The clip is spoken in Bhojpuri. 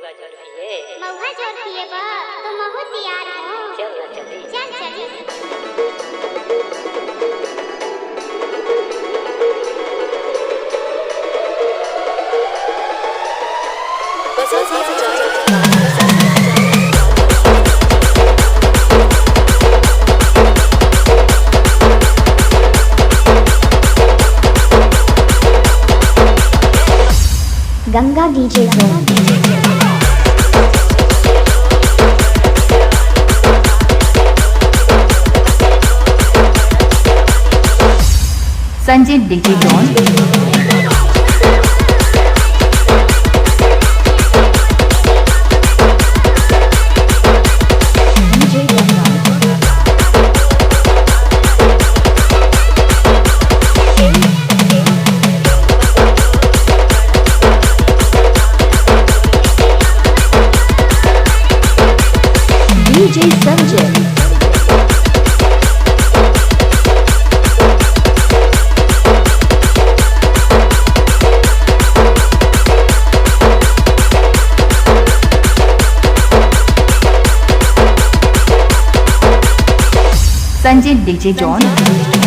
महुआ जोर पिए बा तो महू तैयार हो। चल चली। गंगा डीजे जोन। संजय डीजे जोन। DJ Sanjay। Sanjay DJ John.